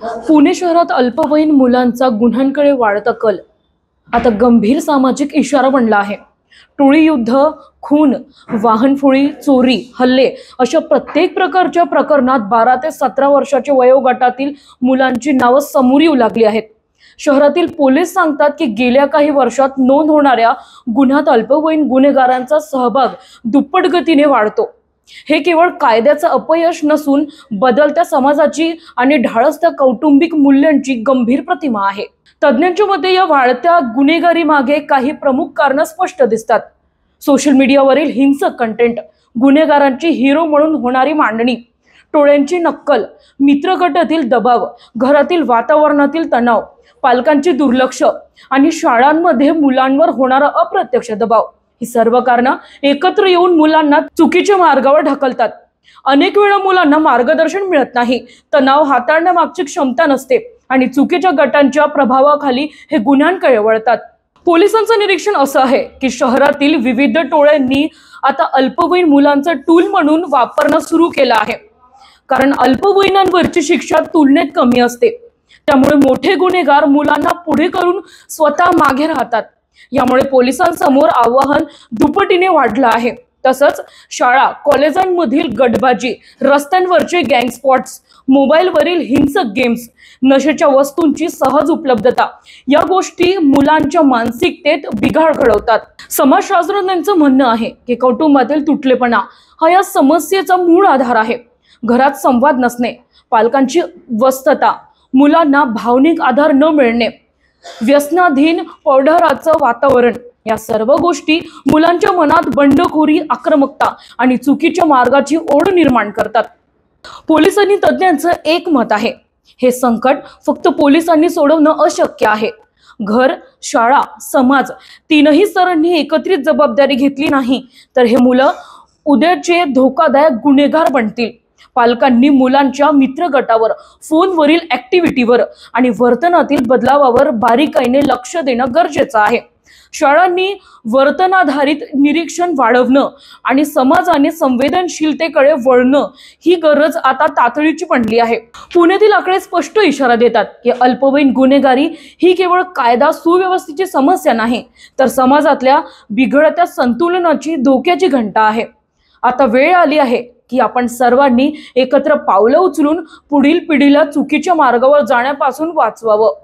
पुणे शहरात अल्पवयीन मुलांचा गुन्ह्यांकडे वाढता कल आता गंभीर सामाजिक इशारा बनला आहे। टोळी युद्ध, खून, वाहनफोडी, चोरी, हल्ले अशा प्रत्येक प्रकारच्या प्रकरणात 12 ते 17 वर्षाच्या वयोगटातील मुलांची नावे समोर येऊ लागली आहेत। शहरातील पोलीस सांगतात की गेल्या काही वर्षात नोंद होणाऱ्या गुन्ह्यात अल्पवयीन गुन्हेगारांचा सहभाग दुप्पट गतीने वाढतो। हे केवळ कायद्याचं अपयश नसून बदलत्या समाजाची आणि ढाळसत्या कौटुंबिक मूल्यांची गंभीर प्रतिमा आहे। तज्ञांच्या मते या वाढत्या गुन्हेगारी मागे काही प्रमुख कारणे स्पष्ट दिसतात। सोशल मीडियावरील हिंसक कंटेंट, गुन्हेगारांची हिरो म्हणून होणारी मांडणी, टोळ्यांची नक्कल, मित्रगटातील दबाव, घरातील वातावरणातील तणाव, पालकांचे दुर्लक्ष आणि शाळांमध्ये मुलांवर होणारा अप्रत्यक्ष दबाव ही सर्व कारणे एकत्र येऊन मुलांना चुकीच्या मार्गावर ढकलतात। अनेक वेळा मुलांना मार्गदर्शन मिळत नाही, तणाव हाताळण्यामागची क्षमता नसते आणि चुकीच्या गटांच्या प्रभावाखाली हे गुन्ह्यांकडे वळतात। पोलिसांचं निरीक्षण असं आहे की शहरातील विविध टोळ्यांनी आता अल्पवयीन मुलांचा टूल म्हणून वापरणं सुरू केलं आहे, कारण अल्पवयीनांवरची शिक्षा तुलनेत कमी असते। त्यामुळे मोठे गुन्हेगार मुलांना पुढे करून स्वतः मागे राहतात। यामुळे पोलिसांसमोर आव्हान दुपटीने वाढलं आहे। तसंच शाळा कॉलेजांमधील गटबाजी, रस्त्यांवरचे गँग स्पॉट्स, मोबाईलवरील हिंसक गेम्स, नशेच्या वस्तूंची सहज उपलब्धता या गोष्टी मुलांच्या मानसिकतेत बिघाड घडवतात। समाजशास्त्रज्ञांचं म्हणणं आहे की कौटुंबातील तुटलेपणा हा या समस्येचा मूळ आधार आहे। घरात संवाद नसणे, पालकांची व्यस्तता, मुलांना भावनिक आधार न मिळणे, व्यसनाधीन पौढाराचं वातावरण या सर्व गोष्टी मुलांच्या मनात बंडखोरी, आक्रमकता आणि चुकीच्या मार्गाची ओढ निर्माण करतात। पोलीस आणि तज्ञांचं एक मत आहे, हे संकट फक्त पोलिसांनी सोडवणं अशक्य आहे। घर, शाळा, समाज तीनही स्तरांनी एकत्रित जबाबदारी घेतली नाही तर हे मुलं उद्याचे धोकादायक गुन्हेगार बनतील। पालकांनी मुलांच्या मित्रगटावर, फोनवरील ऍक्टिव्हिटीवर आणि वर्तनातील बदलावावर बारीकाईने लक्ष देणं गरजेचं आहे। शाळांनी वर्तनाधारित निरीक्षण वाढवणं आणि समाजाने संवेदनशीलतेकडे वळणं ही गरज आता तातडीची बनली आहे। पुण्यातील आकडे स्पष्ट इशारा देतात की अल्पवयीन गुन्हेगारी ही केवळ कायदा सुव्यवस्थेची समस्या नाही, तर समाजातल्या बिघडत्या संतुलनाची धोक्याची घंटा आहे। आता वेळ आली आहे की आपण सर्वांनी एकत्र पावलं उचलून पुढील पिढीला चुकीच्या मार्गावर जाण्यापासून वाचवावं।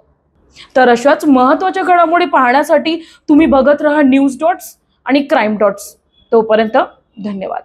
तर अशाच महत्त्वाच्या घडामोडी पाहण्यासाठी तुम्ही बघत राहा न्यूज डॉट्स आणि क्राईम डॉट्स। तोपर्यंत धन्यवाद।